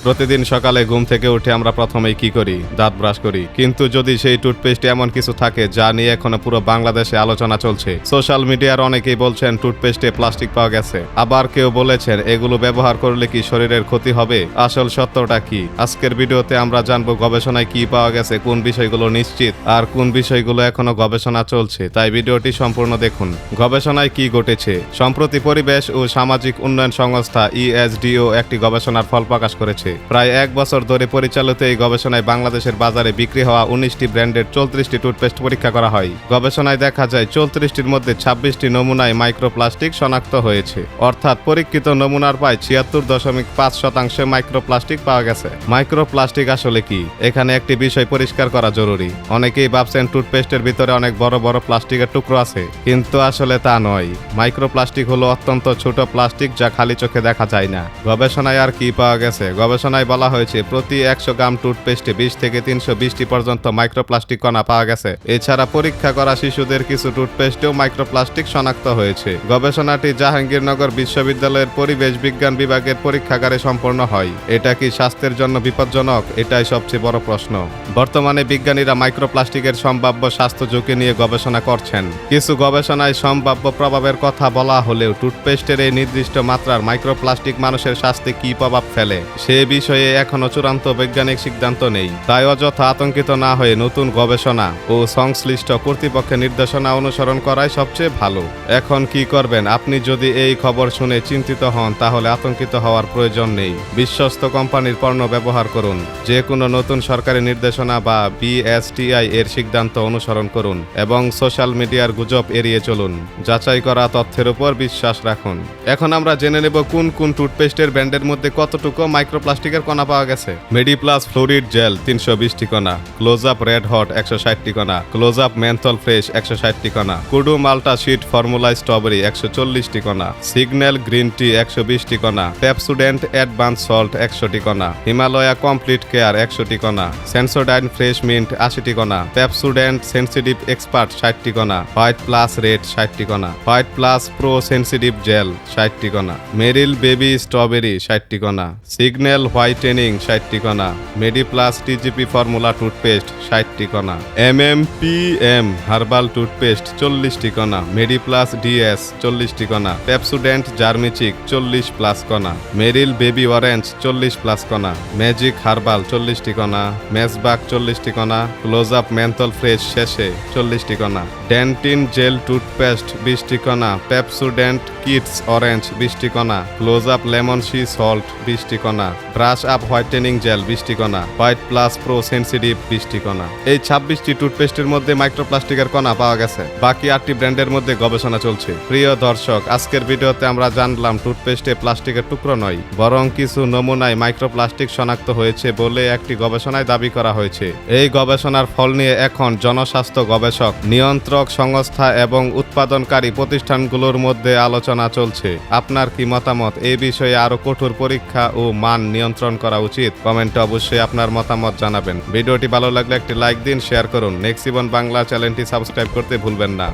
প্রতিদিন সকালে ঘুম থেকে উঠে আমরা প্রথমেই কি করি? দাঁত ব্রাশ করি। কিন্তু যদি সেই টুথপেস্টে এমন কিছু থাকে যা নিয়ে এখনো পুরো বাংলাদেশে আলোচনা চলছে। সোশ্যাল মিডিয়ার অনেকেই বলছেন টুথপেস্টে প্লাস্টিক পাওয়া গেছে, আবার কেউ বলেছেন এগুলো ব্যবহার করলে কি শরীরের ক্ষতি হবে। আসল সত্যটা কি? আজকের ভিডিওতে আমরা জানবো গবেষণায় কি পাওয়া গেছে, কোন বিষয়গুলো নিশ্চিত আর কোন বিষয়গুলো এখনো গবেষণা চলছে। তাই ভিডিওটি সম্পূর্ণ দেখুন। গবেষণায় কি ঘটেছে? সম্প্রতি পরিবেশ ও সামাজিক উন্নয়ন সংস্থা ESDO একটি গবেষণার ফল প্রকাশ করেছে। প্রায় 1 বছর ধরে পরিচালিত এই গবেষণায় বাংলাদেশের বাজারে বিক্রি হওয়া 19টি ব্র্যান্ডের 34টি টুথপেস্ট পরীক্ষা করা হয়। গবেষণায় দেখা যায় 34টির মধ্যে 26টি নমুনায় মাইক্রোপ্লাস্টিক শনাক্ত হয়েছে। অর্থাৎ পরীক্ষিত নমুনার প্রায় 76.5% মাইক্রোপ্লাস্টিক পাওয়া গেছে। মাইক্রোপ্লাস্টিক আসলে কি? এখানে একটি বিষয় পরিষ্কার করা জরুরি। অনেকেই ভাবছেন টুথপেস্টের ভিতরে অনেক বড় বড় প্লাস্টিকের টুকরো আছে, কিন্তু আসলে তা নয়। মাইক্রোপ্লাস্টিক হলো অত্যন্ত ছোট প্লাস্টিক যা খালি চোখে দেখা যায় না। গবেষণায় আর কি পাওয়া গেছে? গবেষণায় বলা হয়েছে প্রতি 100 গ্রাম টুথপেস্টে 20 থেকে 320টি পর্যন্ত মাইক্রোপ্লাস্টিক কণা পাওয়া গেছে। এছাড়া পরীক্ষা করা শিশুদের কিছু টুথপেস্টেও মাইক্রোপ্লাস্টিক শনাক্ত হয়েছে। গবেষণাটি জাহাঙ্গীরনগর বিশ্ববিদ্যালয়ের পরিবেশ বিজ্ঞান বিভাগের পরীক্ষাগারে সম্পন্ন হয়। এটা কি স্বাস্থ্যের জন্য বিপজ্জনক? এটাই সবচেয়ে বড় প্রশ্ন। বর্তমানে বিজ্ঞানীরা মাইক্রোপ্লাস্টিকের সম্ভাব্য স্বাস্থ্য ঝুঁকি নিয়ে গবেষণা করছেন। কিছু গবেষণায় সম্ভাব্য প্রভাবের কথা বলা হলেও টুথপেস্টের এই নির্দিষ্ট মাত্রার মাইক্রোপ্লাস্টিক মানুষের স্বাস্থ্যে কি প্রভাব ফেলে সে বিষয়ে এখনো চূড়ান্ত বৈজ্ঞানিক সিদ্ধান্ত নেই। তাই অযথা আতঙ্কিত না হয়ে নতুন গবেষণা ও সংশ্লিষ্ট কর্তৃপক্ষের নির্দেশনা অনুসরণ করাই সবচেয়ে ভালো। এখন কি করবেন? আপনি যদি এই খবর শুনে চিন্তিত হন তাহলে আতঙ্কিত হওয়ার প্রয়োজন নেই। বিশ্বস্ত কোম্পানির পণ্য ব্যবহার করুন। যে কোনো নতুন সরকারি নির্দেশনা বা BSTI এর সিদ্ধান্ত অনুসরণ করুন এবং সোশ্যাল মিডিয়ার গুজব এড়িয়ে চলুন। যাচাই করা তথ্যের উপর বিশ্বাস রাখুন। এখন আমরা জেনে নেব কোন কোন টুথপেস্টের ব্র্যান্ডের মধ্যে কতটুকু মাইক্রোপ্লাস্টিকের কণা পাওয়া গেছে। মেডিপ্লাস ফ্লোরিড জেল 320টি কণা, ক্লোজ আপ রেড হট 160টি কণা, ক্লোজ আপ মেন্থল ফ্রেশ 160টি কণা, কুডু মাল্টা শিট ফর্মুলা স্ট্রবেরি 140টি কণা, সিগন্যাল গ্রিন টি 120টি কণা, পেপসুডেন্ট অ্যাডভান্স সল্ট 100টি কণা, হিমালয়া কমপ্লিট কেয়ার 100টি কণা, সেন্সোডাইন ফ্রেশ মিন্ট 80টি কণা, পেপসুডেন্ট সেন্সিটিভ এক্সপার্ট 60টি কণা, হোয়াইট প্লাস রেড 60টি কণা, white plus pro sensitive gel 60টি কণা, মেরিল বেবি স্ট্রবেরি 60টি কণা, সিগন্যাল হোয়াইটেনিং 60টি কণা, মেডিপ্লাস TGP ফর্মুলা টুথপেস্ট 60টি কণা, MMPM হার্বাল টুথপেস্ট 40টি কণা, মেডিপ্লাস DS 40টি কণা, পেপসুডেন্ট জার্মিচিক 40+ কণা, মেরিল বেবি অরেঞ্জ 40+ কণা, ম্যাজিক হার্বাল 40টি কণা, মেসবাক 40টি কণা, ক্লোজ আপ মেন্থল ফ্রেশ শেষে 40টি কণা, ডেন্টিন জেল টুথপেস্ট 20টি কণা, পেপসুডেন্ট কিডস অরেঞ্জ 20টি কণা, close up lemon sea salt 20টি কণা, ব্রাশ আপ হোয়াইটেনিং জেল 20টি কণা, হোয়াইট প্লাস প্রো সেন্সিটিভ 20টি কণা। এই 26টি টুথপেস্টের মধ্যে মাইক্রোপ্লাস্টিকের কণা পাওয়া গেছে। বাকি 8টি ব্র্যান্ডের মধ্যে গবেষণা চলছে। প্রিয় দর্শক, আজকের ভিডিওতে আমরা জানলাম টুথপেস্টে প্লাস্টিকের টুকরো নয়, বরং কিছু নমুনায় মাইক্রোপ্লাস্টিক শনাক্ত হয়েছে বলে একটি গবেষণায় দাবি করা হয়েছে। এই গবেষণার ফল নিয়ে এখন জনস্বাস্থ্য গবেষক, নিয়ন্ত্রক সংস্থা এবং উৎপাদনকারী প্রতিষ্ঠানগুলোর মধ্যে আলোচনা চলছে। আপনার কি মতামত? এই বিষয়ে আরো কঠোর পরীক্ষা ও মান নিয়ন্ত্রণ করা উচিত? কমেন্টে অবশ্যই আপনার মতামত জানাবেন। ভিডিওটি ভালো লাগলে একটি লাইক দিন, শেয়ার করুন। নেক্সট জীবন বাংলা চ্যানেলটি সাবস্ক্রাইব করতে ভুলবেন না।